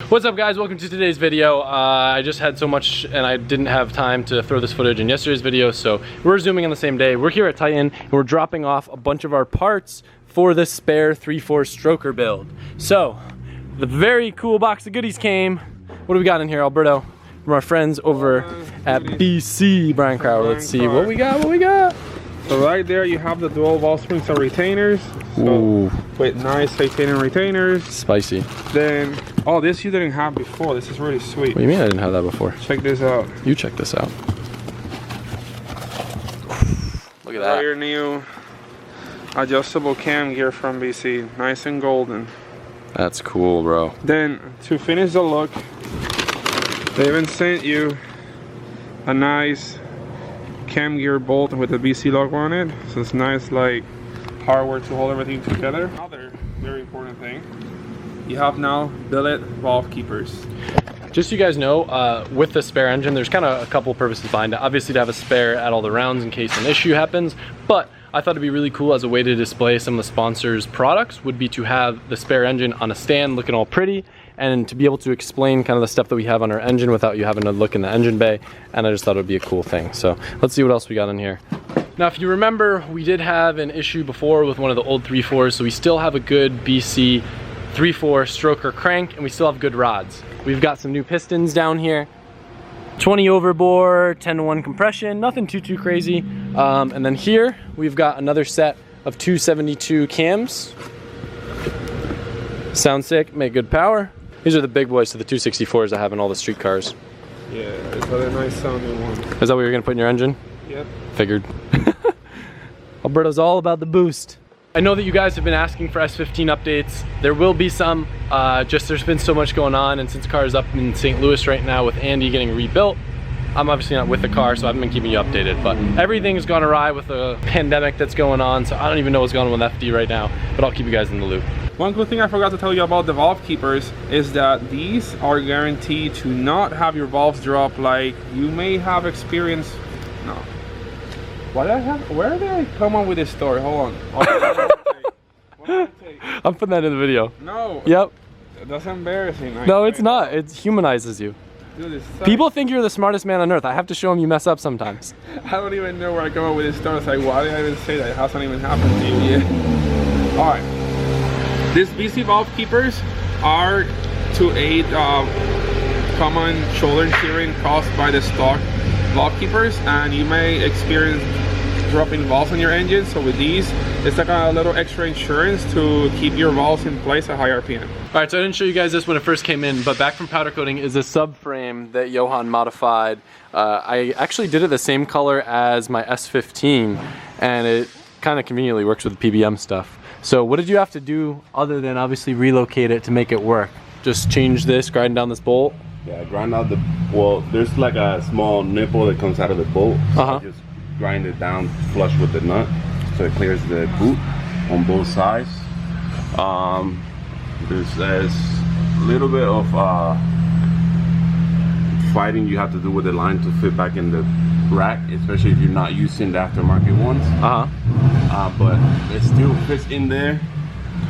What's up guys, welcome to today's video. I just had so much and I didn't have time to throw this footage in yesterday's video, so we're zooming on the same day. We're here at Titan and we're dropping off a bunch of our parts for this spare 3/4 stroker build. So, the very cool box of goodies came. What do we got in here, Alberto? From our friends over at BC, Brian Crowder. Let's see what we got, So right there you have the dual valve springs and retainers. So with nice titanium retainers. Spicy. Then, oh, this you didn't have before. This is really sweet. What do you mean I didn't have that before? Check this out. You check this out. Look at that. Your new adjustable cam gear from BC. Nice and golden. That's cool, bro. Then, to finish the look, they even sent you a nice cam gear bolt with the BC logo on it. So it's nice, like, hardware to hold everything together. Another very important thing, you have now billet valve keepers. Just so you guys know, with the spare engine, there's kind of a couple purposes behind it. Obviously to have a spare at all the rounds in case an issue happens, but I thought it'd be really cool as a way to display some of the sponsors' products would be to have the spare engine on a stand looking all pretty, and to be able to explain kind of the stuff that we have on our engine without you having to look in the engine bay, and I just thought it would be a cool thing. So let's see what else we got in here. Now if you remember, we did have an issue before with one of the old 3/4s, so we still have a good BC 3/4 stroker crank, and we still have good rods. We've got some new pistons down here. 20 overbore, 10-to-1 compression, nothing too crazy. And then here, we've got another set of 272 cams. Sound sick, make good power. These are the big boys to the 264s I have in all the street cars. Yeah, it's a nice sounding one. Is that what you're gonna put in your engine? Yep. Figured. Alberto's all about the boost. I know that you guys have been asking for S15 updates. There will be some, there's been so much going on, and since the car is up in St. Louis right now with Andy getting rebuilt, I'm obviously not with the car, so I haven't been keeping you updated, but everything's gone awry with the pandemic that's going on, so I don't even know what's going on with FD right now, but I'll keep you guys in the loop. One cool thing I forgot to tell you about the valve keepers is that these are guaranteed to not have your valves drop like you may have experienced. No. Where did I come up with this story? Hold on. I'm putting that in the video. No. Yep. That's embarrassing. No, it's not. It humanizes you. Dude, people think you're the smartest man on earth. I have to show them you mess up sometimes. I don't even know where I come up with this story. It's like, why did I even say that? It hasn't even happened to you yet. Alright. These BC valve keepers are to aid common shoulder shearing caused by the stock valve keepers, and you may experience dropping valves on your engine. So with these, it's like a little extra insurance to keep your valves in place at high RPM. All right, so I didn't show you guys this when it first came in, but back from powder coating is a subframe that Johan modified. I actually did it the same color as my S15, and it kind of conveniently works with the PBM stuff. So what did you have to do other than obviously relocate it to make it work? Just change this, grind down this bolt? Yeah, grind out the, well, there's like a small nipple that comes out of the bolt. So I just grind it down flush with the nut so it clears the boot on both sides. There's a little bit of fighting you have to do with the line to fit back in the rack, especially if you're not using the aftermarket ones. But it still fits in there.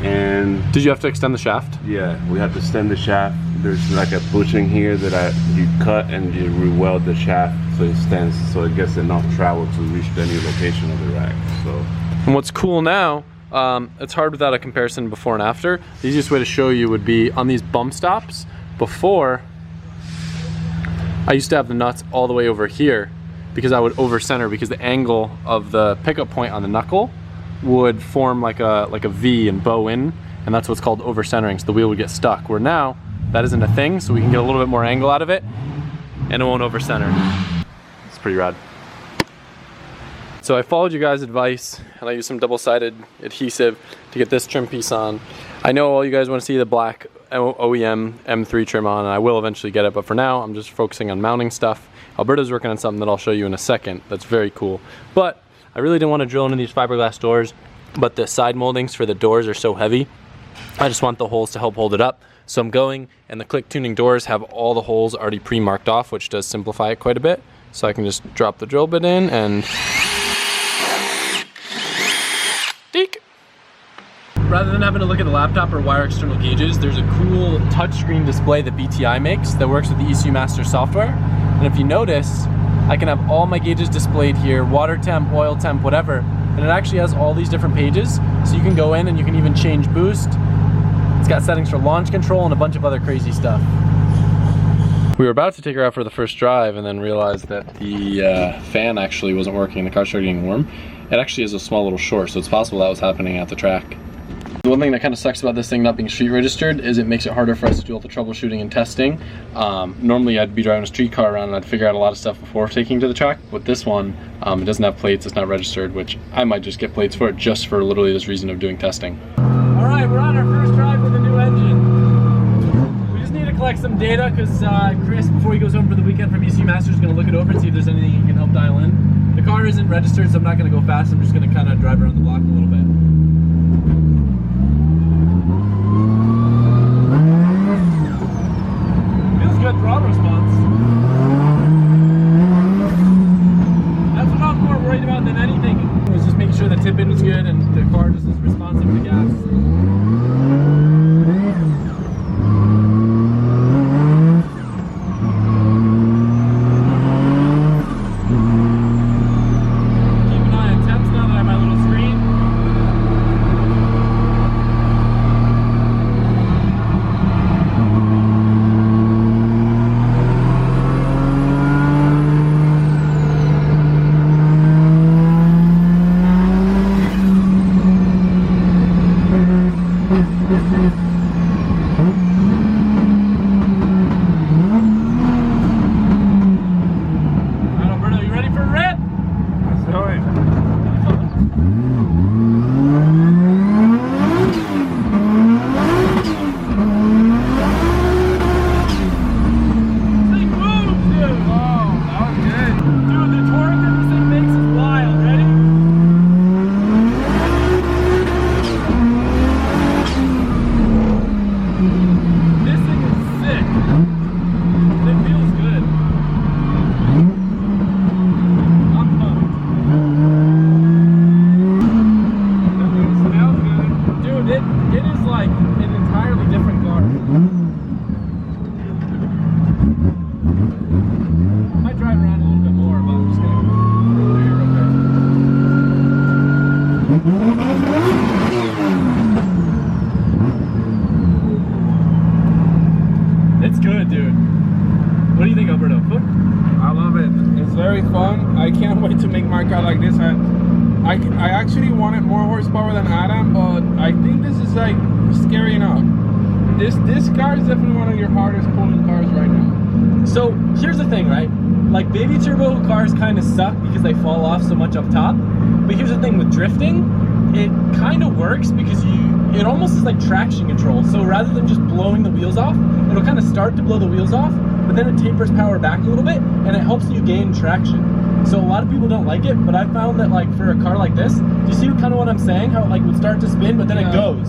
And did you have to extend the shaft? Yeah, we had to extend the shaft. There's like a bushing here that you cut and you re-weld the shaft so it stands, so it gets enough travel to reach any location of the rack. So, and what's cool now, it's hard without a comparison before and after. The easiest way to show you would be on these bump stops. Before, I used to have the nuts all the way over here because I would over center, because the angle of the pickup point on the knuckle would form like a V and bow in, and that's what's called over centering, so the wheel would get stuck. Where now that isn't a thing, so we can get a little bit more angle out of it and it won't over center. It's pretty rad. So I followed you guys' advice and I used some double-sided adhesive to get this trim piece on. I know all you guys want to see the black OEM M3 trim on, and I will eventually get it, but for now I'm just focusing on mounting stuff. Alberto's working on something that I'll show you in a second that's very cool. But I really didn't want to drill into these fiberglass doors, but the side moldings for the doors are so heavy. I just want the holes to help hold it up. So I'm going, and the click tuning doors have all the holes already pre-marked off, which does simplify it quite a bit. So I can just drop the drill bit in and... Deek! rather than having to look at the laptop or wire external gauges, there's a cool touchscreen display that VVti makes that works with the ECU Master software. And if you notice, I can have all my gauges displayed here, water temp, oil temp, whatever, and it actually has all these different pages. So you can go in and you can even change boost. It's got settings for launch control and a bunch of other crazy stuff. We were about to take her out for the first drive and then realized that the fan actually wasn't working and the car started getting warm. It actually is a small little short, so it's possible that was happening at the track. The one thing that kind of sucks about this thing not being street registered is it makes it harder for us to do all the troubleshooting and testing. Normally I'd be driving a street car around and I'd figure out a lot of stuff before taking to the track. With this one, it doesn't have plates, it's not registered, which I might just get plates for it just for literally this reason of doing testing. All right, we're on our first drive with a new engine. We just need to collect some data because Chris, before he goes home for the weekend from ECU Master, is going to look it over and see if there's anything he can help dial in. The car isn't registered, so I'm not going to go fast. I'm just going to kind of drive around the block a little bit. Feels good throttle response. That's what I'm more worried about than anything. It was just making sure the tip-in was good and the car just is responsive to gas. It's good, dude. What do you think, Alberto? I love it. It's very fun. I can't wait to make my car like this. I actually wanted more horsepower than Adam, but I think this is like scary enough. This car is definitely one of your hardest pulling cars right now. So here's the thing, right? Like baby turbo cars kind of suck because they fall off so much up top. But here's the thing with drifting, it kind of works because it almost is like traction control. So rather than just blowing the wheels off, it'll kind of start to blow the wheels off, but then it tapers power back a little bit and it helps you gain traction. So a lot of people don't like it, but I found that like for a car like this, do you see kind of what I'm saying? How it like would start to spin, but then it goes.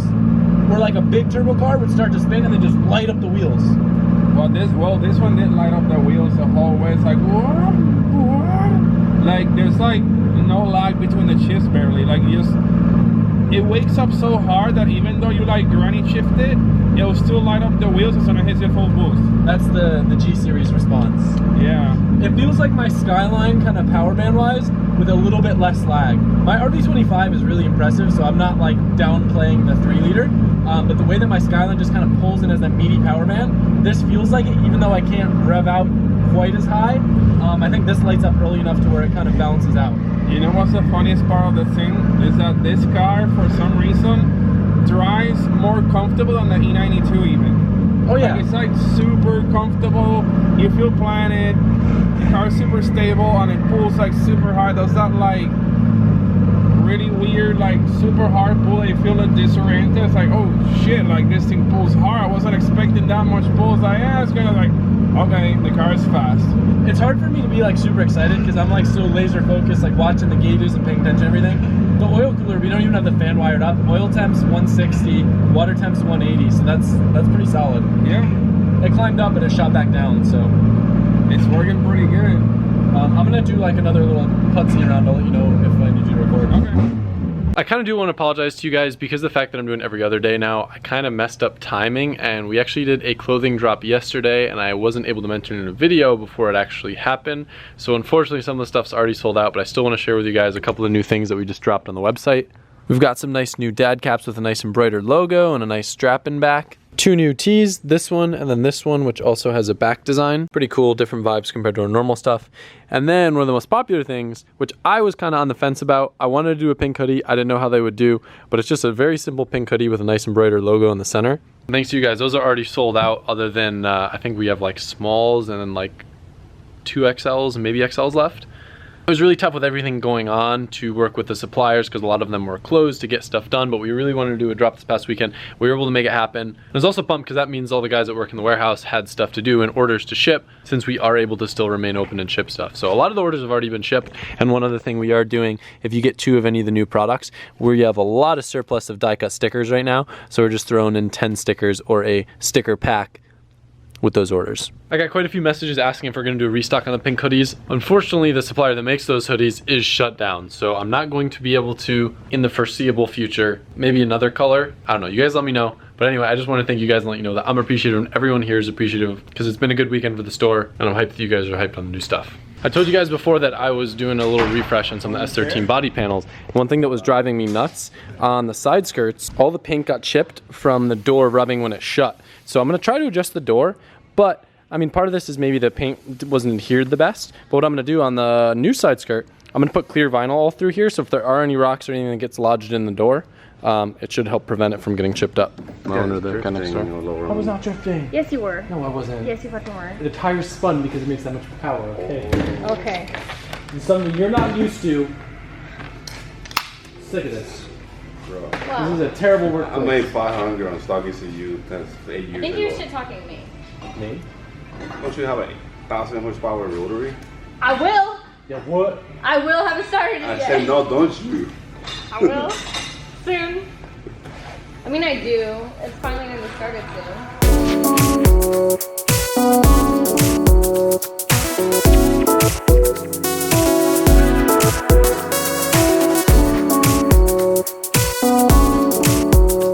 Where like a big turbo car would start to spin and then just light up the wheels. This one didn't light up the wheels the whole way. It's like, what? Like there's like no lag between the shifts barely. Like it wakes up so hard that even though you like granny shift it, it'll still light up the wheels as soon as it hits your full boost. That's the G series response. Yeah. It feels like my Skyline kind of power band wise with a little bit less lag. My RB25 is really impressive, so I'm not like downplaying the 3-liter. But the way that my Skyline just kind of pulls in as that meaty power band, this feels like it, even though I can't rev out quite as high. I think this lights up early enough to where it kind of balances out. You know what's the funniest part of the thing? Is that this car, for some reason, drives more comfortable than the E92 even. Oh yeah. Like, it's like super comfortable, you feel planted, the car's super stable, and it pulls like super hard. Does that like really weird, like super hard pull, you feel it disoriented. It's like, oh shit, like this thing pulls hard. I wasn't expecting that much pull. It's like, yeah, it's gonna like, okay, the car is fast. It's hard for me to be like super excited because I'm like so laser focused, like watching the gauges and paying attention to everything. The oil cooler, we don't even have the fan wired up. Oil temp's 160, water temp's 180, so that's pretty solid. Yeah. It climbed up and it shot back down, so it's working pretty good. I'm gonna do like another little putsy around. I'll let you know if I need you to record. Okay. I kind of do want to apologize to you guys because of the fact that I'm doing every other day now. I kind of messed up timing, and we actually did a clothing drop yesterday and I wasn't able to mention it in a video before it actually happened. So unfortunately some of the stuff's already sold out, but I still want to share with you guys a couple of new things that we just dropped on the website. We've got some nice new dad caps with a nice embroidered logo and a nice strap in back. 2 new tees, this one and then this one, which also has a back design. Pretty cool, different vibes compared to our normal stuff. And then one of the most popular things, which I was kind of on the fence about, I wanted to do a pink hoodie. I didn't know how they would do, but it's just a very simple pink hoodie with a nice embroidered logo in the center. And thanks to you guys, those are already sold out, other than I think we have like smalls and then like 2 XLs and maybe XLs left. It was really tough with everything going on to work with the suppliers because a lot of them were closed to get stuff done, but we really wanted to do a drop this past weekend. We were able to make it happen. I was also pumped because that means all the guys that work in the warehouse had stuff to do and orders to ship, since we are able to still remain open and ship stuff. So a lot of the orders have already been shipped. And one other thing we are doing, if you get 2 of any of the new products, we have a lot of surplus of die cut stickers right now. So we're just throwing in 10 stickers or a sticker pack with those orders. I got quite a few messages asking if we're gonna do a restock on the pink hoodies. Unfortunately, the supplier that makes those hoodies is shut down, so I'm not going to be able to in the foreseeable future. Maybe another color, I don't know, you guys let me know. But anyway, I just want to thank you guys and let you know that I'm appreciative and everyone here is appreciative because it's been a good weekend for the store and I'm hyped that you guys are hyped on the new stuff. I told you guys before that I was doing a little refresh on some of the S13 body panels. One thing that was driving me nuts, on the side skirts, all the paint got chipped from the door rubbing when it shut. So I'm gonna try to adjust the door, but I mean, part of this is maybe the paint wasn't adhered the best, but what I'm gonna do on the new side skirt, I'm gonna put clear vinyl all through here, so if there are any rocks or anything that gets lodged in the door, it should help prevent it from getting chipped up. I was not drifting. Yes, you were. No, I wasn't. Yes, you fucking were. The tires spun because it makes that much power, okay? Okay. It's something you're not used to. Sick of this. Bro. Wow. This is a terrible workplace. I made 500 on stock ECU. That's 8 years ago. I think you're shit talking to me. Me? Don't you have a 1,000 horsepower rotary? I will. Yeah, what? I will. Haven't started it I yet. said no, don't you? I will. Soon. I mean, I do. It's finally going to be started soon.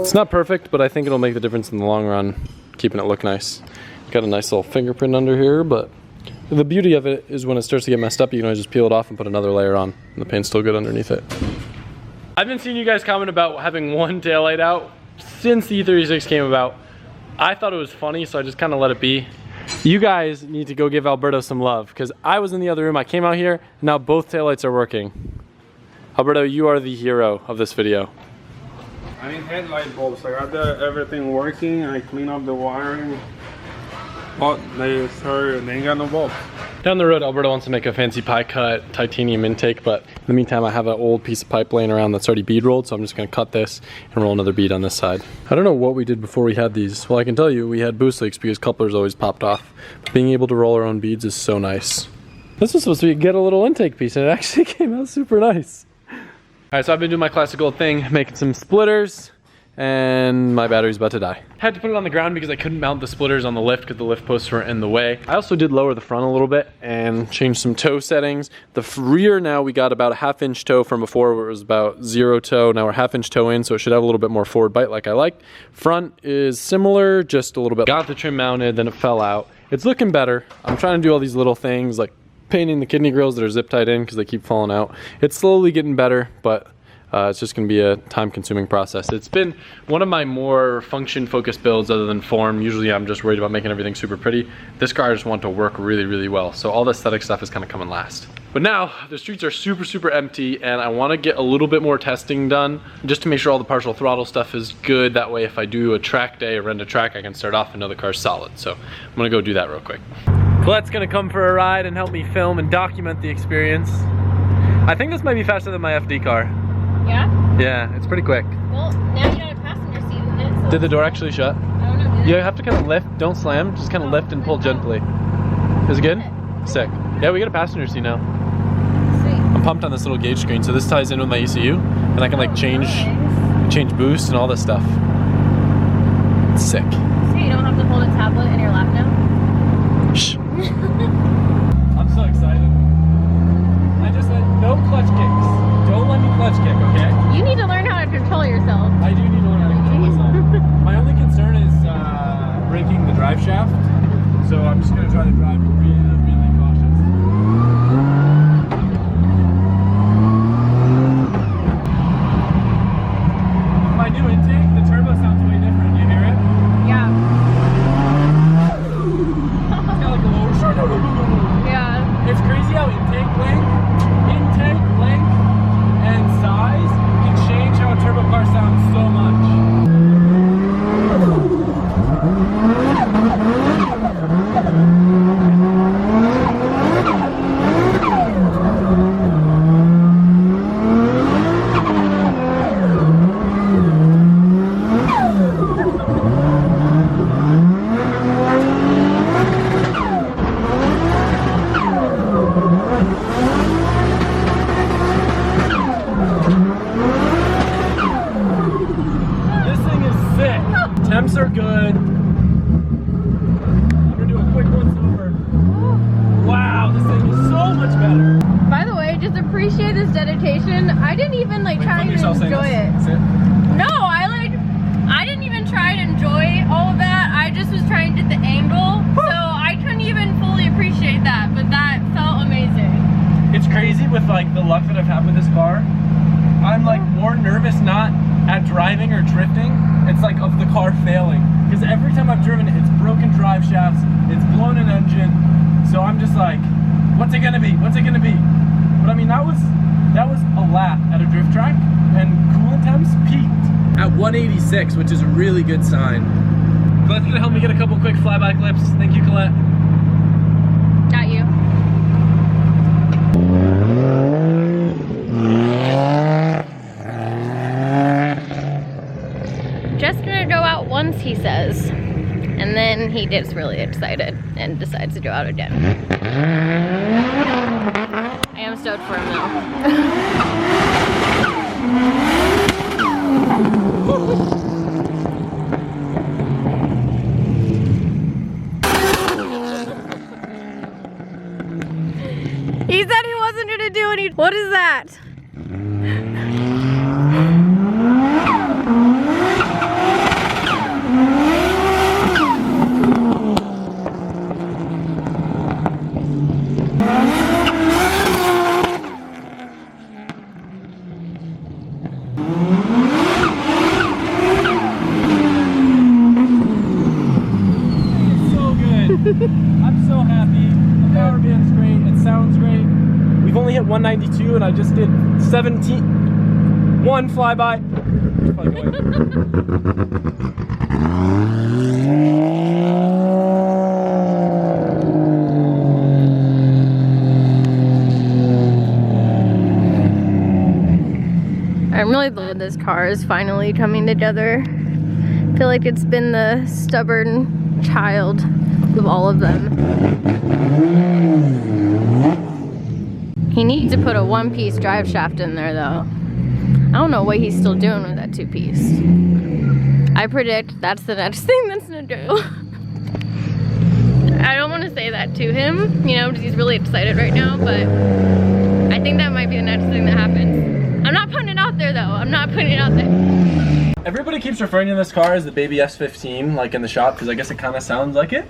It's not perfect, but I think it'll make the difference in the long run, keeping it look nice. Got a nice little fingerprint under here, but the beauty of it is when it starts to get messed up, you can always just peel it off and put another layer on, and the paint's still good underneath it. I've been seeing you guys comment about having one taillight out since the E36 came about. I thought it was funny, so I just kind of let it be. You guys need to go give Alberto some love, because I was in the other room, I came out here, and now both taillights are working. Alberto, you are the hero of this video. I need headlight bulbs. I got everything working. I clean up the wiring. But they ain't got no bulbs. Down the road, Alberto wants to make a fancy pie cut titanium intake, but in the meantime, I have an old piece of pipe laying around that's already bead rolled, so I'm just gonna cut this and roll another bead on this side. I don't know what we did before we had these. Well, I can tell you we had boost leaks because couplers always popped off. But being able to roll our own beads is so nice. This was supposed to get a little intake piece, and it actually came out super nice. All right, so I've been doing my classic old thing, making some splitters, and my battery's about to die. Had to put it on the ground because I couldn't mount the splitters on the lift because the lift posts were in the way. I also did lower the front a little bit and changed some toe settings. The rear now, we got about a 1/2 inch toe from before where it was about 0 toe. Now we're 1/2 inch toe in, so it should have a little bit more forward bite like I liked. Front is similar, just a little bit. Got the trim mounted, then it fell out. It's looking better. I'm trying to do all these little things like painting the kidney grills that are zip tied in because they keep falling out. It's slowly getting better, but it's just gonna be a time-consuming process. It's been one of my more function-focused builds other than form. Usually I'm just worried about making everything super pretty. This car I just want to work really, really well. So all the aesthetic stuff is kind of coming last. But now the streets are super, super empty and I want to get a little bit more testing done just to make sure all the partial throttle stuff is good. That way if I do a track day or rent a track, I can start off and know the car's solid. So I'm gonna go do that real quick. Colette's gonna come for a ride and help me film and document the experience. I think this might be faster than my FD car. Yeah? Yeah, it's pretty quick. Well, now you got a passenger seat in it. So Did the door actually shut? I don't know. You have to kind of lift, don't slam, just kind of lift and pull gently. Is it good? Sick. Yeah, we got a passenger seat now. Sweet. I'm pumped on this little gauge screen, so this ties in with my ECU, and I can like change boost and all this stuff. It's sick. So you don't have to hold a tablet in your lap now? Shh. I'm so excited. I just said no clutch kicks. Don't let me clutch kick, okay? You need to learn I'm just gonna try to drive really cautious. My new intake, the turbo sounds way different. You hear it? Yeah. It's got like a low Yeah. It's crazy how intake length, and size can change how a turbo car sounds so much. Temps are good. I'm gonna do a quick once over. Wow, this thing is so much better. By the way, just appreciate this dedication. I didn't even like try to enjoy it. No, I didn't even try to enjoy all of that. I just was trying to get the angle. So I couldn't even fully appreciate that, but that felt amazing. It's crazy with like the luck that I've had with this car. I'm like more nervous not at driving or drifting. It's like of the car failing. Because every time I've driven it, it's broken drive shafts, it's blown an engine. So I'm just like, what's it gonna be? What's it gonna be? But I mean, that was a lap at a drift track, and coolant temps peaked at 186, which is a really good sign. Colette's gonna help me get a couple quick flyby clips. Thank you, Colette. Got you. Just gonna go out once, he says, and then he gets really excited and decides to go out again. I am stoked for him though. He said he wasn't gonna do any. What is that? I'm so happy. The power band's great. It sounds great. We've only hit 192 and I just did 1 flyby. I'm really glad this car is finally coming together. I feel like it's been the stubborn child of all of them. He needs to put a one-piece drive shaft in there though. I don't know what he's still doing with that two-piece. I predict that's the next thing that's gonna do. I don't want to say that to him, you know, because he's really excited right now, but I think that might be the next thing that happens. I'm not putting it out there though. I'm not putting it out there. Everybody keeps referring to this car as the baby S15, like in the shop, because I guess it kind of sounds like it.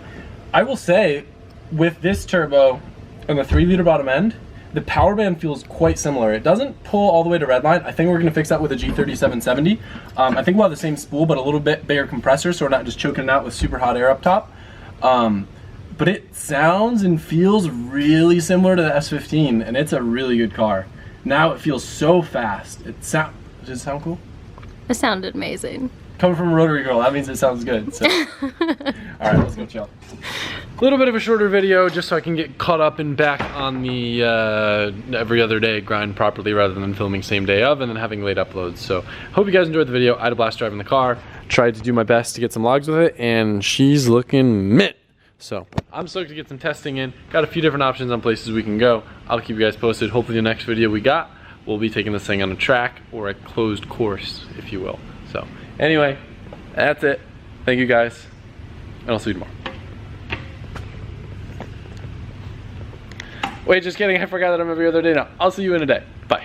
I will say, with this turbo and the 3-liter bottom end, the power band feels quite similar. It doesn't pull all the way to redline. I think we're going to fix that with a G3770. I think we'll have the same spool, but a little bit bigger compressor, so we're not just choking it out with super hot air up top. But it sounds and feels really similar to the S15, and it's a really good car. Now it feels so fast. Does it sound cool? It sounded amazing. Coming from a rotary girl, that means it sounds good. So. Alright, let's go chill. A little bit of a shorter video just so I can get caught up and back on the every other day grind properly rather than filming same day of and then having late uploads. So hope you guys enjoyed the video. I had a blast driving the car. Tried to do my best to get some logs with it and she's looking mint. So I'm stoked to get some testing in. Got a few different options on places we can go. I'll keep you guys posted. Hopefully the next video we got, we'll be taking this thing on a track or a closed course, if you will. So anyway, that's it. Thank you guys, and I'll see you tomorrow. Wait, just kidding, I forgot that I'm every other day now. I'll see you in a day. Bye.